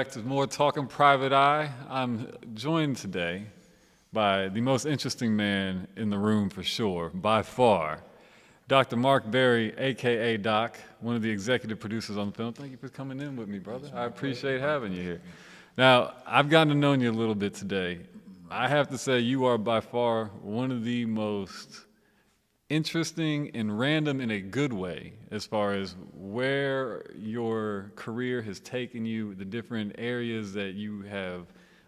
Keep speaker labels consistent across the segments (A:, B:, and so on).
A: back to more Talking Private Eye. I'm joined today by the most interesting man in the room for sure, by far, Dr. Mark Berry, a.k.a. Doc, one of the executive producers on the film. Thank you for coming in with me, brother. I appreciate having you here. Now, I've gotten to know you a little bit today. I have to say you are by far one of the most interesting and random in a good way as far as where your career has taken you, the different areas that you have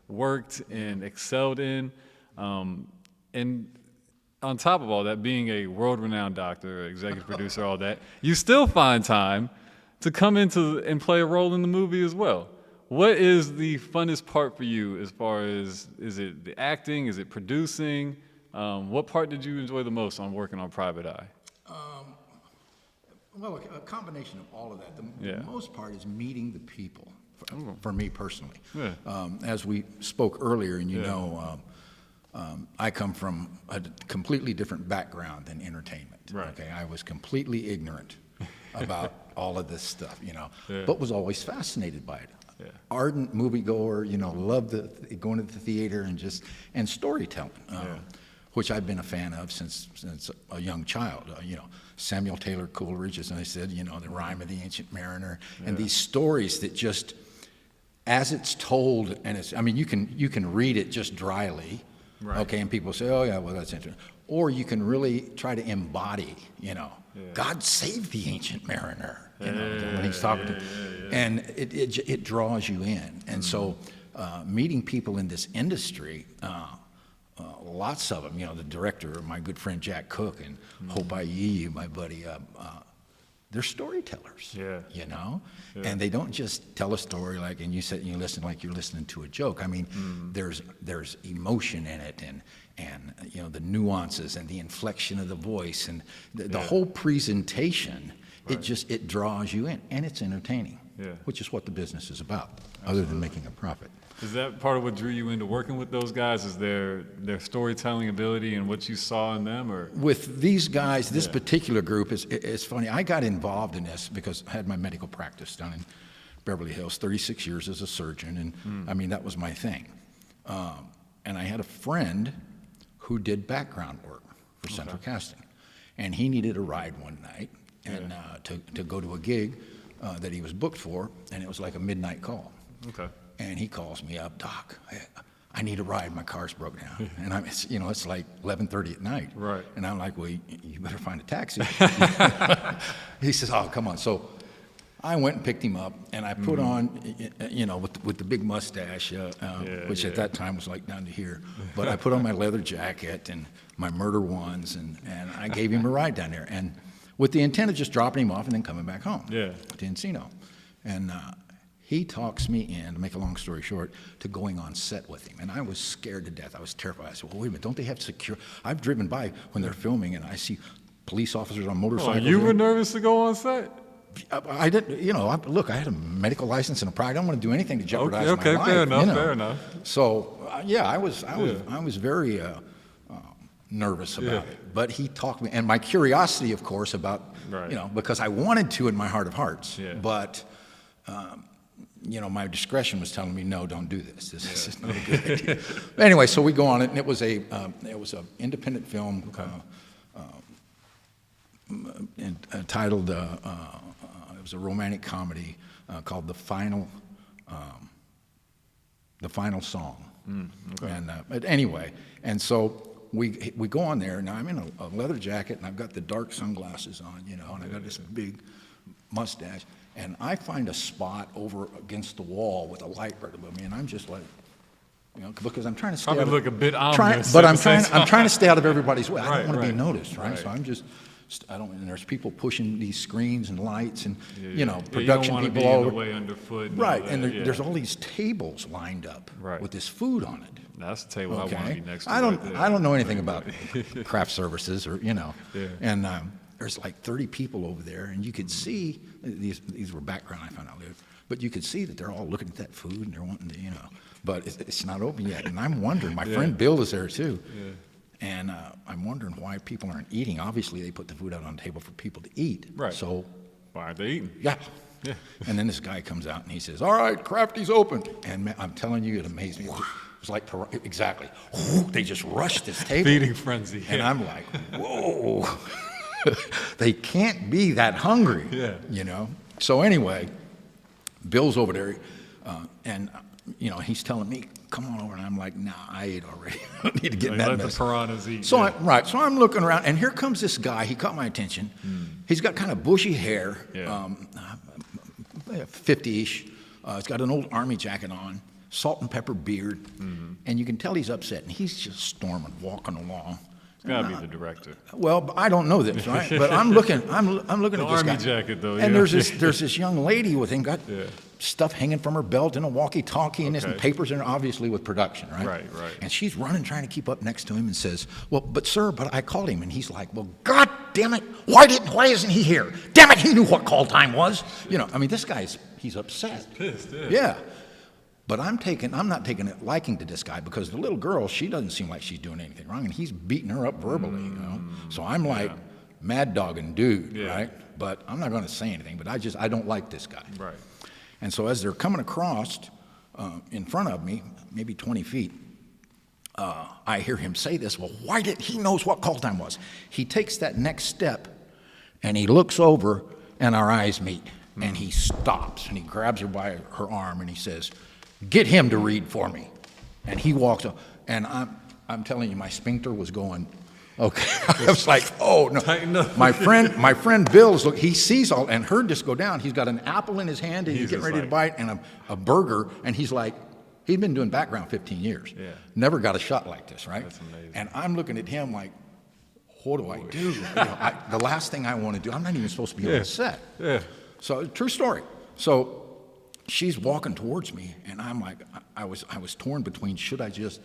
A: worked and excelled in. And on top of all that, being a world-renowned doctor, executive producer, all that, you still find time to come into and play a role in the movie as well. What is the funnest part for you as far as, is it the acting, is it producing? What part did you enjoy the most on working on Private Eye?
B: Well, a combination of all of that.
A: Yeah.
B: The most part is meeting the people, for me personally.
A: Yeah.
B: As we spoke earlier, and you
A: Yeah.
B: know, I come from a completely different background than entertainment.
A: Right.
B: Okay, I was completely ignorant about all of this stuff, you know,
A: Yeah.
B: but was always fascinated by it.
A: Yeah.
B: Ardent moviegoer, you know, loved going to the theater and storytelling. Which I've been a fan of since a young child. You know, Samuel Taylor Coleridge, as I said, you know, The Rime of the Ancient Mariner, and these stories that just, as it's told, and it's, I mean, you can read it just dryly,
A: Right.
B: okay, and people say, oh yeah, well that's interesting, or you can really try to embody, you know, God saved the ancient mariner, you know, when he's talking to, and it draws you in, and so meeting people in this industry. Lots of them, you know, the director, my good friend Jack Cook, and Hope Ayiyi, my buddy, they're storytellers, you know, and they don't just tell a story like, and you said you listen like you're listening to a joke. I mean, there's emotion in it, and you know the nuances and the inflection of the voice and the whole presentation. Right. It draws you in, and it's entertaining, which is what the business is about, other than making a profit.
A: Is that part of what drew you into working with those guys? Is their storytelling ability and what you saw in them, or?
B: With these guys, this particular group is funny. I got involved in this because I had my medical practice down in Beverly Hills, 36 years as a surgeon, and I mean that was my thing. And I had a friend who did background work for Central Casting, and he needed a ride one night and to go to a gig that he was booked for, and it was like a midnight call.
A: Okay.
B: And he calls me up, Doc, I need a ride. My car's broke down. And it's like 11:30 at night.
A: Right.
B: And I'm like, well, you better find a taxi. He says, oh, come on. So I went and picked him up, and I put on, you know, with the big mustache, which at that time was like down to here. But I put on my leather jacket and my Murder Ones, and I gave him a ride down there, and with the intent of just dropping him off and then coming back home to Encino. And he talks me in, to make a long story short, to going on set with him. And I was scared to death. I was terrified. I said, well, wait a minute, don't they have secure? I've driven by when they're filming, and I see police officers on motorcycles.
A: Oh, you were nervous to go on set?
B: I didn't, you know, look, I had a medical license and a pride. I don't want to do anything to jeopardize my life.
A: Okay, fair enough,
B: you know?
A: fair enough.
B: So, I was very nervous about it. But he talked me, and my curiosity, of course, about, you know, because I wanted to in my heart of hearts. But, you know, my discretion was telling me, no, don't do this. This is not a good idea. Anyway, so we go on it, and it was a independent film entitled, it was a romantic comedy called The Final Song. And but anyway, and so we go on there. Now I'm in a leather jacket, and I've got the dark sunglasses on, you know, and I got this big mustache. And I find a spot over against the wall with a light right above me, and I'm just like, you know, because I'm trying to stay.
A: Probably look a bit ominous.
B: But I'm trying to stay out of everybody's way. I don't want to be noticed, right?
A: Right.
B: So I'm just, and there's people pushing these screens and lights, and you know,
A: you
B: production
A: don't
B: people
A: be
B: all
A: in
B: over.
A: the way underfoot.
B: Right, and there's all these tables lined up with this food on it.
A: That's the table I want to be next to.
B: I don't know anything about craft services, or you know, and there's like 30 people over there, and you could see these were background I found out later, but you could see that they're all looking at that food and they're wanting to, you know, but it's not open yet, and I'm wondering. My friend Bill is there too, and I'm wondering why people aren't eating. Obviously, they put the food out on the table for people to eat.
A: Right.
B: So
A: why aren't they eating?
B: Yeah.
A: Yeah.
B: And then this guy comes out and he says, "All right, Crafty's open." And man, I'm telling you, it amazed me. It was like, exactly. They just rushed this table.
A: Feeding frenzy.
B: And
A: yeah.
B: I'm like, whoa. They can't be that hungry.
A: Yeah.
B: You know? So anyway, Bill's over there, and you know, he's telling me, "Come on over," and I'm like, "Nah, I ate already. I don't need to get in
A: Like,
B: that
A: let the
B: mess."
A: piranhas eat.
B: So
A: yeah.
B: so I'm looking around, and here comes this guy. He caught my attention. He's got kind of bushy hair,
A: Yeah.
B: 50-ish. He's got an old army jacket on, salt and pepper beard, and you can tell he's upset. And he's just storming, walking along.
A: It's got to be the director.
B: Well, but I don't know this, right? But I'm looking
A: The
B: at this
A: army
B: guy.
A: jacket, though.
B: And
A: yeah.
B: there's this young lady with him, got
A: Yeah.
B: stuff hanging from her belt and a walkie-talkie and this and
A: Okay.
B: papers in her, obviously with production, right?
A: Right.
B: And she's running, trying to keep up next to him, and says, "Well, but sir, but I called him," and he's like, "Well, God damn it, why isn't he here? Damn it, he knew what call time was." You know, I mean, this guy's he's upset.
A: Pissed, yeah.
B: Yeah. But I'm not taking a liking to this guy because the little girl, she doesn't seem like she's doing anything wrong, and he's beating her up verbally, you know. So I'm like, mad dogging dude,
A: Yeah.
B: right? But I'm not going to say anything. But I don't like this guy.
A: Right.
B: And so as they're coming across in front of me, maybe 20 feet, I hear him say this. Well, he knows what call time was. He takes that next step, and he looks over, and our eyes meet. And he stops, and he grabs her by her arm, and he says, "Get him to read for me." And he walks up, and I'm telling you, my sphincter was going, okay. I was like, oh no.
A: Tighten up.
B: My friend Bill's look, he sees all, and heard this go down. He's got an apple in his hand, and he's
A: He's
B: getting
A: just
B: ready to
A: like-
B: bite, and a burger, and he's like, he'd been doing background 15 years.
A: Yeah.
B: Never got a shot like this, right?
A: That's amazing.
B: And I'm looking at him like, what do I do? You know, the last thing I want to do, I'm not even supposed to be on the set.
A: Yeah.
B: So, true story. So she's walking towards me, and I'm like, I was torn between, should I just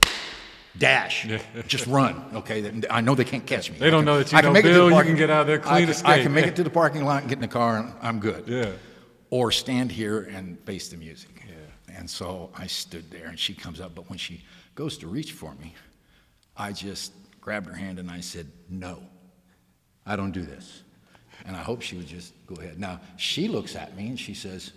B: dash, just run, okay? I know they can't catch me.
A: They don't know that you
B: I can
A: know
B: make it to the
A: Bill, you
B: parking-
A: can get out there clean
B: I
A: escape.
B: can make it to the parking lot and get in the car, and I'm good.
A: Yeah.
B: Or stand here and face the music.
A: Yeah.
B: And so I stood there, and she comes up, but when she goes to reach for me, I just grabbed her hand and I said, "No, I don't do this." And I hope she would just go ahead. Now, she looks at me and she says,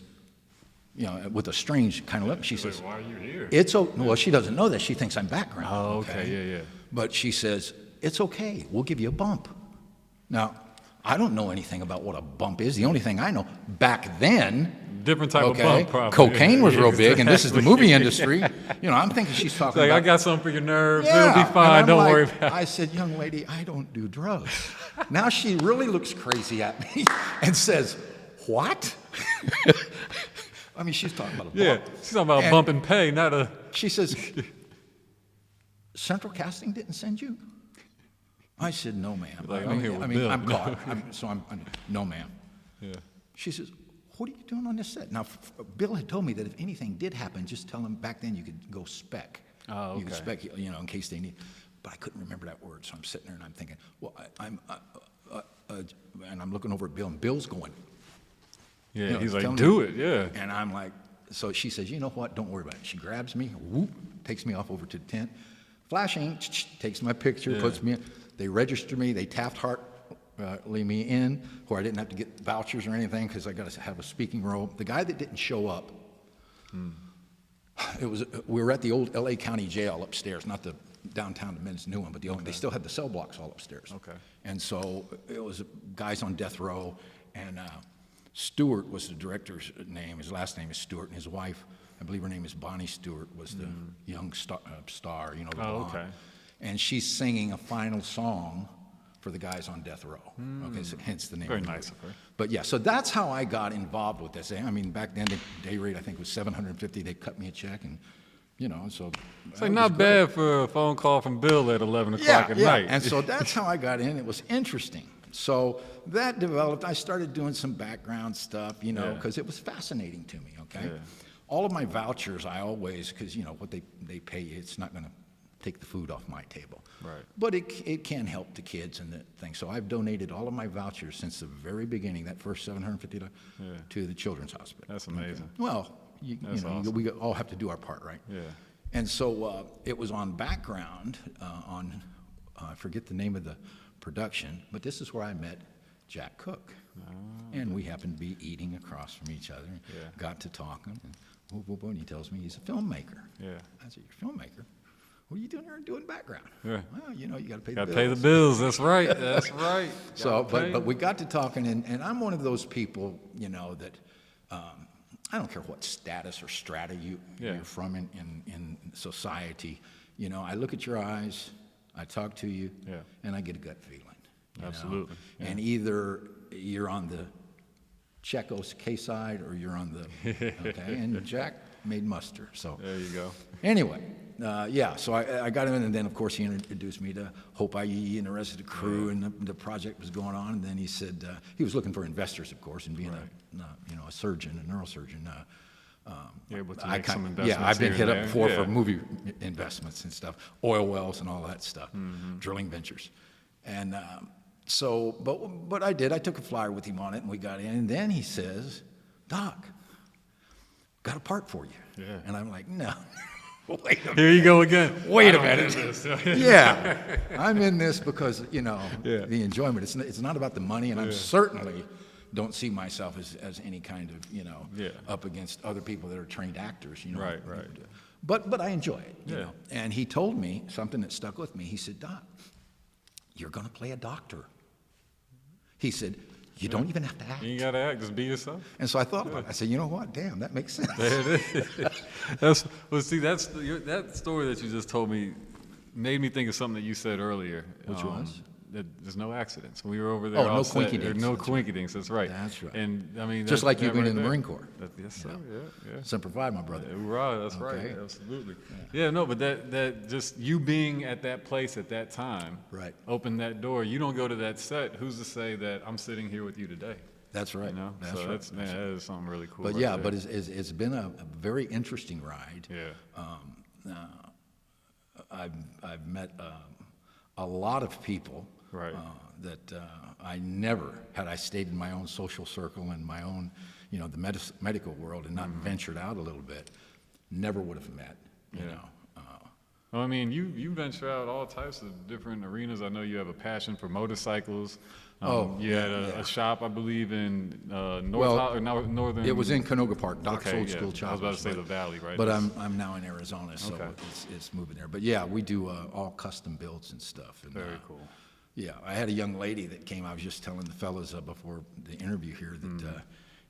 B: you know, with a strange kind of look, she says,
A: Why are you here?
B: well, she doesn't know that. She thinks I'm background.
A: Oh, okay. Yeah.
B: But she says, "It's okay. We'll give you a bump." Now, I don't know anything about what a bump is. The only thing I know, back then,
A: Different type
B: okay,
A: of bump, probably.
B: cocaine was
A: Yeah,
B: real big, and this is the
A: exactly.
B: movie industry. You know, I'm thinking she's talking
A: Like,
B: about...
A: I got something for your nerves.
B: Yeah,
A: It'll be
B: and
A: fine.
B: I'm
A: Don't
B: like-
A: worry about it.
B: I said, "Young lady, I don't do drugs." Now she really looks crazy at me and says, "What?" I mean, she's talking about a bump.
A: Yeah. She's talking about
B: And-
A: bump and pay, not a.
B: She says, "Central Casting didn't send you?" I said, "No, ma'am."
A: Like, I'm here with Bill.
B: I'm caught. No, ma'am.
A: Yeah.
B: She says, "What are you doing on this set?" Now, Bill had told me that if anything did happen, just tell him back then you could go spec.
A: Oh,
B: You could
A: okay.
B: spec, you know, in case they need. But I couldn't remember that word, so I'm sitting there and I'm thinking, well, and I'm looking over at Bill, and Bill's going,
A: Yeah.
B: you know,
A: He's like,
B: telling
A: do
B: me-
A: it. Yeah.
B: And I'm like, so she says, "You know what? Don't worry about it." She grabs me, whoop, takes me off over to the tent, flashing, takes my picture, puts me in. They register me. They Taft-Hartley me in, where I didn't have to get vouchers or anything because I got to have a speaking role. The guy that didn't show up, we were at the old L.A. County Jail upstairs, not the downtown, the men's new one, but the old. They still had the cell blocks all upstairs.
A: Okay.
B: And so it was guys on death row, and Stewart was the director's name. His last name is Stewart, and his wife, I believe her name is Bonnie Stewart, was the young star, you know, the
A: Oh,
B: blonde.
A: okay.
B: And she's singing a final song for the guys on death row. Okay, so hence the name.
A: Very
B: of the
A: nice
B: movie.
A: of her.
B: But yeah, so that's how I got involved with this. I mean, back then the day rate I think was $750. They cut me a check, and you know, so
A: It's like not bad for a phone call from Bill at 11 o'clock
B: yeah,
A: at
B: yeah.
A: night.
B: And so that's how I got in. It was interesting. So that developed. I started doing some background stuff, you know,
A: Yeah.
B: because it was fascinating to me. Okay,
A: Yeah.
B: all of my vouchers, I always, because you know what they pay you, it's not going to take the food off my table.
A: Right.
B: But it can help the kids and the thing. So I've donated all of my vouchers since the very beginning, that first $750 to the Children's Hospital.
A: That's amazing.
B: Well, you
A: That's
B: know,
A: awesome.
B: we all have to do our part, right?
A: Yeah.
B: And so it was on background I forget the name of the production, but this is where I met Jack Cook. And we happened to be eating across from each other. And
A: Yeah.
B: got to talking, and whoop, whoop, whoop, and he tells me he's a filmmaker.
A: Yeah.
B: I said, "You're a filmmaker? What are you doing here doing background?"
A: Yeah.
B: Well, you know, you got to pay
A: Got
B: the
A: to
B: bills.
A: pay the bills. That's right. That's right.
B: So,
A: Gotta pay.
B: but we got to talking, and I'm one of those people, you know, that I don't care what status or strata
A: Yeah.
B: you're from in society. You know, I look at your eyes, I talk to you,
A: Yeah.
B: and I get a gut feeling. you know?
A: Absolutely, yeah.
B: And either you're on the Checo's K side or you're on the, okay? And Jack made muster, so.
A: There you go.
B: Anyway, yeah, so I got him in, and then, of course, he introduced me to Hope IE and the rest of the crew, and the project was going on, and then he said, he was looking for investors, of course, and being a surgeon, a neurosurgeon.
A: You're able to
B: I
A: make some
B: kind-
A: investments
B: Yeah, I've been
A: here
B: hit
A: and
B: up
A: there.
B: before
A: Yeah.
B: for movie investments and stuff, oil wells and all that stuff,
A: Mm-hmm.
B: drilling ventures. And so, but I did, I took a flyer with him on it, and we got in, and then he says, "Doc, got a part for you."
A: Yeah.
B: And I'm like, "No, wait a minute.
A: Here you go again.
B: Wait a
A: I don't
B: minute.
A: do this.
B: Yeah, I'm in this because, you know,
A: Yeah.
B: the enjoyment. It's not about the money, and I certainly don't see myself as any kind of, you know,
A: Yeah.
B: up against other people that are trained actors, you know.
A: Right, right.
B: But I enjoy it, you
A: Yeah.
B: know. And he told me something that stuck with me. He said, "Doc, you're going to play a doctor." He said, "You don't even have to act."
A: You ain't got to act. Just be yourself.
B: And so I thought about it. I said, "You know what? Damn, that makes sense."
A: There it is. That story that you just told me made me think of something that you said earlier.
B: Which was?
A: That there's no accidents. We were over there.
B: Oh, no
A: all set.
B: quinkydinks,
A: There's no
B: that's right.
A: quinkydinks. That's right.
B: That's right.
A: And I mean,
B: Just
A: that-
B: like you
A: that
B: being
A: right
B: in the
A: there.
B: Marine Corps.
A: Yes, sir. Yeah.
B: Semper Fi, my brother.
A: Right, that's
B: Okay.
A: right, absolutely. Yeah, no, but that just you being at that place at that time,
B: Right.
A: opened that door. You don't go to that set. Who's to say that I'm sitting here with you today?
B: That's right.
A: You know,
B: That's
A: so
B: right.
A: that's man, that is something really cool.
B: But
A: right
B: yeah,
A: there.
B: but it's been a very interesting ride.
A: Yeah,
B: I've met a lot of people
A: Right.
B: that I never, had I stayed in my own social circle and my own, you know, the medical world and not ventured out a little bit, never would have met, you
A: Yeah.
B: know.
A: well, I mean, you venture out all types of different arenas. I know you have a passion for motorcycles. You had a shop, I believe, in northern.
B: It was in Canoga Park, Doc's
A: Okay,
B: Old
A: yeah.
B: School
A: I was
B: Choppers.
A: about to say
B: but-
A: the Valley, right?
B: But
A: That's-
B: I'm now in Arizona, so
A: Okay.
B: it's moving there. But yeah, we do all custom builds and stuff. And,
A: Very cool.
B: Yeah, I had a young lady that came. I was just telling the fellas before the interview here that,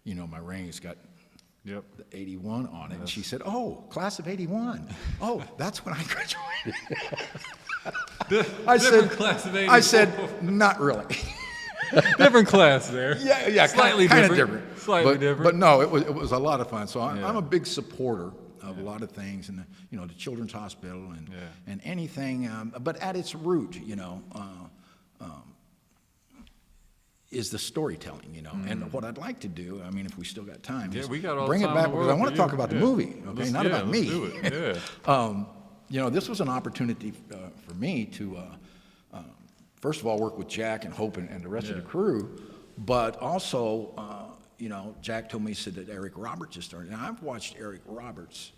B: you know, my ring's got
A: Yep.
B: the 81 on it. And she said, "Oh, class of 81. Oh, that's when I graduated." I said,
A: class of
B: I said, "Not really."
A: Different class there.
B: Yeah,
A: Slightly
B: kind of
A: different.
B: different.
A: Slightly
B: but,
A: different.
B: But no, it was a lot of fun. So I'm
A: Yeah.
B: a big supporter of a lot of things, and you know, the Children's Hospital and anything. But at its root, you know, is the storytelling. You know, and what I'd like to do. I mean, if we still got time,
A: Yeah,
B: is
A: we got all
B: bring
A: the
B: it
A: time
B: back
A: in the
B: because I
A: world
B: want
A: for
B: to talk
A: you.
B: about the
A: Yeah.
B: movie. Okay, not about
A: let's
B: me.
A: do it. Yeah.
B: You know, this was an opportunity for me to, first of all, work with Jack and Hope and the rest of the crew, but also, you know, Jack told me, he said that Eric Roberts just started. Now, I've watched Eric Roberts,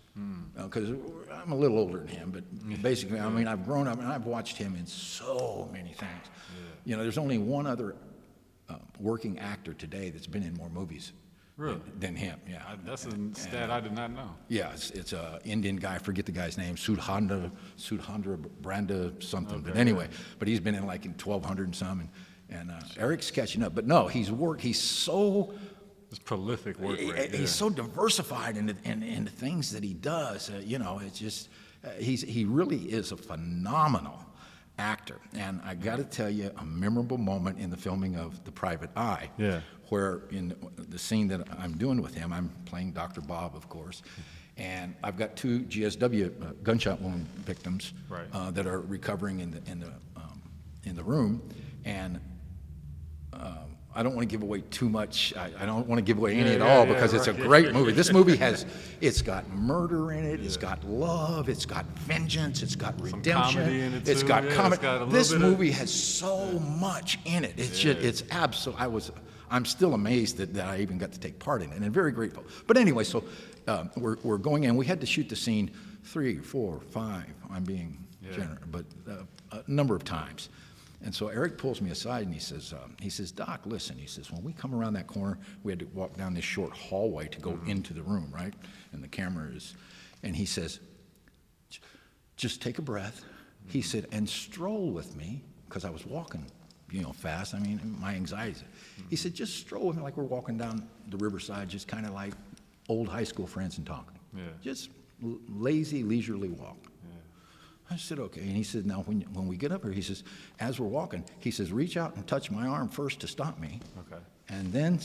B: because I'm a little older than him, but basically, I mean, I've grown up and I've watched him in so many things. You know, there's only one other working actor today that's been in more movies
A: Really?
B: than him, yeah.
A: That's a stat I did not know.
B: Yeah, it's a Indian guy. I forget the guy's name. Sudhandra Branda something. But anyway, but he's been in like in 1,200 and some, and Eric's catching up. But no, he's so
A: It's prolific work rate.
B: he's so diversified in the things that he does. You know, it's just he really is a phenomenal actor. And I got to tell you, a memorable moment in the filming of The Private Eye.
A: Yeah.
B: Where in the scene that I'm doing with him, I'm playing Dr. Bob, of course, and I've got two GSW gunshot wound victims
A: Right.
B: that are recovering in the room, and I don't want to give away too much. I don't want to give away any at all because it's a
A: right.
B: great movie. This movie it's got murder in it, it's got love, it's got vengeance, it's got redemption,
A: comedy in it
B: it's
A: too,
B: got
A: yeah,
B: comedy.
A: it's got a little
B: This
A: bit of-
B: movie has so much in it. It's just, it's absolute. I'm still amazed that I even got to take part in it, and I'm very grateful. But anyway, so we're going in. We had to shoot the scene 3, 4, 5. I'm being generous, but a number of times. And so Eric pulls me aside and he says, Doc, listen, he says, when we come around that corner, we had to walk down this short hallway to go into the room, right? And the camera is, and he says, just take a breath. He said, and stroll with me, because I was walking, fast. I mean, my anxiety. He said, just stroll with me like we're walking down the riverside, just kind of like old high school friends and talking.
A: Yeah.
B: Just lazy, leisurely walk. I said, okay. And he said, now, when we get up here, he says, as we're walking, he says, reach out and touch my arm first to stop me.
A: Okay.
B: And then,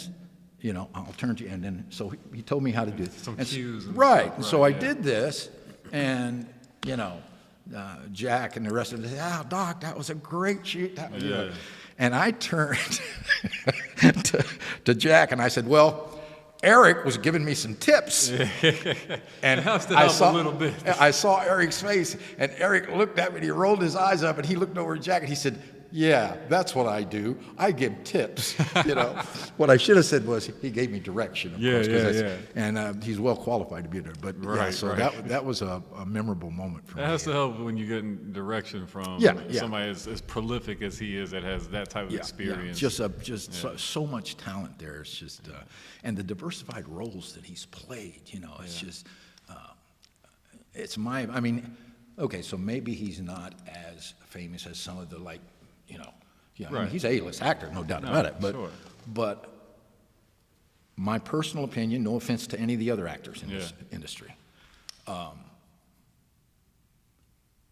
B: I'll turn to you. And then, so he told me how to do it.
A: Some
B: and
A: cues. And
B: right.
A: Stuff,
B: And so I
A: yeah.
B: did this, and, Jack and the rest of them said, Doc, that was a great shoot.
A: Yeah.
B: And I turned to Jack, and I said, well, Eric was giving me some tips, and
A: It has to help a little bit.
B: I saw Eric's face, and Eric looked at me, and he rolled his eyes up, and he looked over at Jack, and he said, yeah, that's what I do. I give tips. What I should have said was he gave me direction, of course, 'cause and he's well qualified to be there. But
A: Right,
B: so
A: right.
B: that was a memorable moment for me.
A: That has to help when you're getting direction from somebody as prolific as he is that has that type of experience.
B: Yeah. So much talent there. It's just, and the diversified roles that he's played, it's just, okay, so maybe he's not as famous as some of the I mean, he's an A-list actor, no doubt about it. But my personal opinion, no offense to any of the other actors in this industry,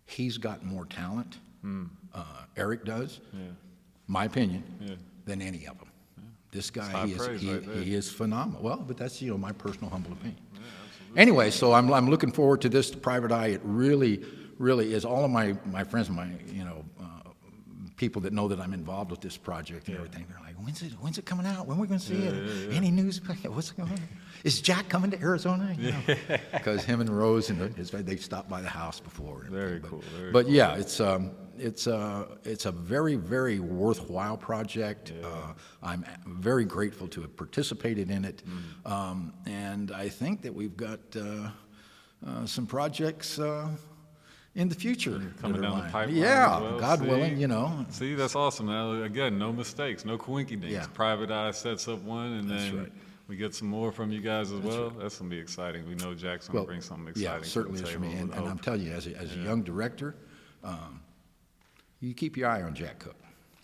B: he's got more talent, Eric does, my opinion, than any of them. This guy, he is phenomenal. Well, but that's my personal humble opinion. Anyway, so I'm looking forward to this, Private Eye. It really is. All of my friends, people that know that I'm involved with this project and everything, they're like, when's it coming out? When are we going to see it? Any news? What's going on? Is Jack coming to Arizona? Because him and Rose and they've stopped by the house before.
A: Very cool.
B: But yeah, it's a very, very worthwhile project. I'm very grateful to have participated in it, and I think that we've got some projects in the future
A: coming down the pipeline.
B: Yeah,
A: as well.
B: God willing,
A: See, that's awesome. Now, again, no mistakes, no coinky dinks.
B: Yeah.
A: Private Eye sets up one, and
B: That's
A: then
B: right.
A: we get some more from you guys as well. That's gonna be exciting. We know Jack's gonna bring something exciting.
B: Yeah, certainly
A: to the
B: is for me.
A: table,
B: And
A: I hope.
B: I'm telling you, as a young director, you keep your eye on Jack Cook.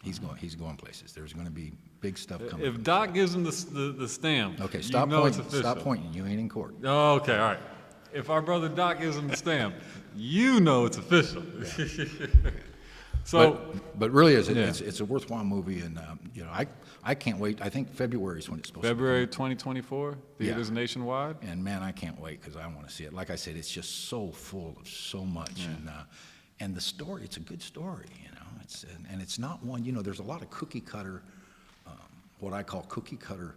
B: He's going places. There's going to be big stuff coming.
A: If Doc gives him the stamp,
B: Okay,
A: you
B: stop
A: know
B: pointing.
A: it's official.
B: Stop pointing. You ain't in court.
A: Oh, okay, all right. If our brother Doc gives him the stamp, you know it's official. So,
B: But really, it's a worthwhile movie, and I can't wait. I think February is when it's supposed
A: February 2024, theaters nationwide.
B: to be. And man, I can't wait because I want to see it. Like I said, it's just so full of so much, and the story. It's a good story, it's not one. There's a lot of cookie cutter, what I call cookie cutter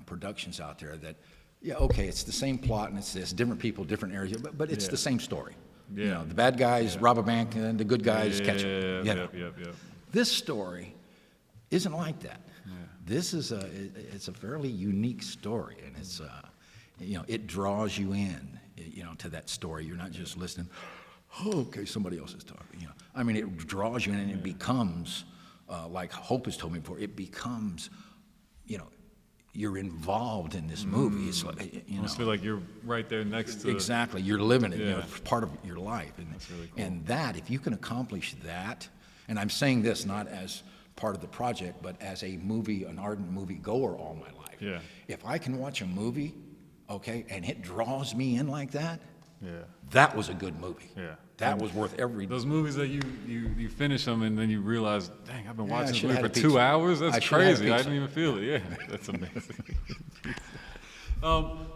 B: productions out there that. Yeah, okay, it's the same plot, and it's different people, different areas, but it's the same story.
A: Yeah.
B: The bad guys rob a bank, and the good guys catch them.
A: Yep.
B: This story isn't like that. This is it's a fairly unique story, and it's it draws you in, to that story. You're not just listening. Oh, okay, somebody else is talking. I mean, it draws you in, and it becomes like Hope has told me before. It becomes, you're involved in this movie. It's like,
A: I almost feel like you're right there next to
B: exactly. You're living it. It's part of your life. And,
A: That's really cool.
B: And that, if you can accomplish that, and I'm saying this not as part of the project, but as an ardent movie goer all my life.
A: Yeah.
B: If I can watch a movie, okay, and it draws me in like that,
A: Yeah.
B: that was a good movie.
A: Yeah.
B: That was worth every.
A: Those movies that you finish them and then you realize, dang, I've been
B: Yeah, I
A: watching this
B: should've
A: movie
B: had
A: for
B: a
A: 2
B: pizza.
A: hours.
B: I
A: That's
B: should've had a
A: crazy. I
B: pizza.
A: didn't even feel it. Yeah, that's amazing.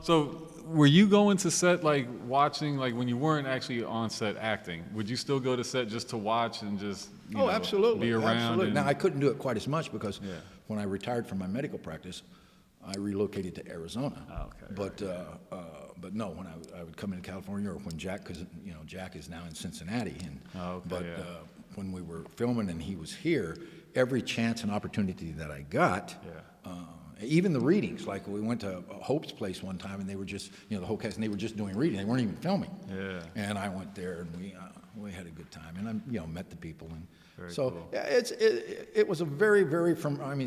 A: So were you going to set watching when you weren't actually on set acting? Would you still go to set just to watch and just
B: Absolutely.
A: be around?
B: Absolutely.
A: And,
B: Now I couldn't do it quite as much because when I retired from my medical practice, I relocated to Arizona.
A: Oh, okay,
B: But no, when I would come into California, or when Jack, because Jack is now in Cincinnati, when we were filming and he was here, every chance and opportunity that I got, Even the readings, like we went to Hope's place one time, and they were just, the whole cast, and they were just doing reading. They weren't even filming.
A: Yeah.
B: And I went there, and we had a good time, and I met the people, and
A: Very
B: so
A: cool.
B: yeah, it was a very, very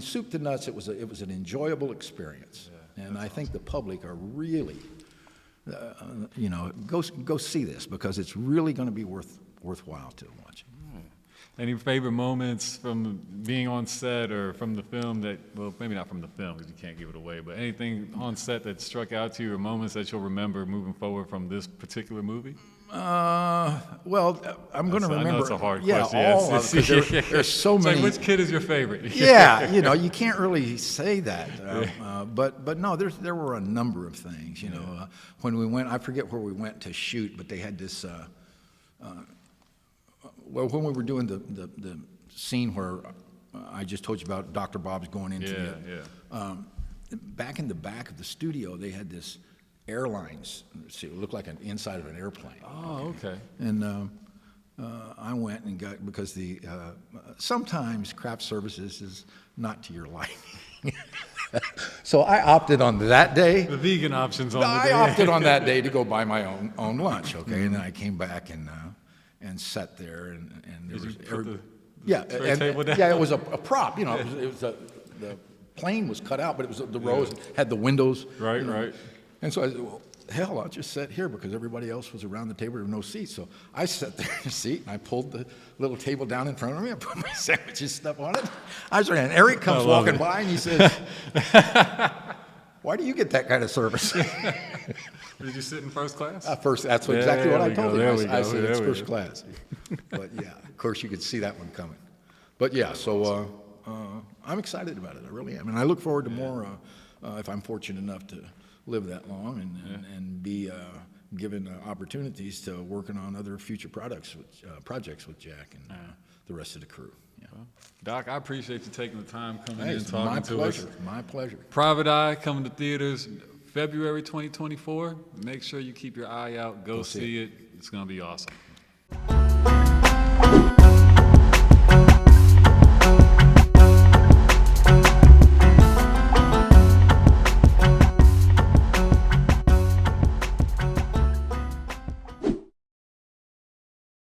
B: soup to nuts. It was an enjoyable experience, and I think the public are really, go see this, because it's really going to be worthwhile to watch.
A: Any favorite moments from being on set or from the film that, well, maybe not from the film because you can't give it away, but anything on set that struck out to you or moments that you'll remember moving forward from this particular movie?
B: Well, I'm going to remember.
A: I know it's a hard
B: yeah,
A: question.
B: all of it, 'cause there's so
A: It's
B: many.
A: like, which kid is your favorite?
B: Yeah, you can't really say that. But no, there were a number of things. When we went, I forget where we went to shoot, but they had this. Well, when we were doing the scene where I just told you about Dr. Bob's going into back in the back of the studio, they had this airlines. See, it looked like an inside of an airplane.
A: Oh, okay.
B: And I went and got, because sometimes craft services is not to your liking. So I opted on that day.
A: The vegan options on the
B: I
A: day.
B: opted on that day to go buy my own lunch. Okay, and then I came back and sat there, and there was
A: tray table down?
B: yeah, it was a prop. It was the plane was cut out, but it was the rows had the windows.
A: Right, right.
B: And so I said, well, hell, I'll just sit here, because everybody else was around the table. There were no seats. So I sat there in a seat, and I pulled the little table down in front of me. I put my sandwiches stuff on it. I was there, and Eric comes walking by, and he says, why do you get that kind of service?
A: Did you sit in first class?
B: That's exactly what I told him. I said, it's
A: There we
B: first
A: go.
B: class. But yeah, of course, you could see that one coming. But yeah, so I'm excited about it. I really am. And I look forward to more, if I'm fortunate enough to live that long and be given opportunities to working on other future projects with Jack and the rest of the crew. Yeah.
A: Doc, I appreciate you taking the time coming
B: Hey,
A: in
B: it's
A: and talking
B: my
A: to
B: pleasure.
A: us.
B: My pleasure.
A: Private Eye coming to theaters February 2024. Make sure you keep your eye out. Go see it. It's going to be awesome.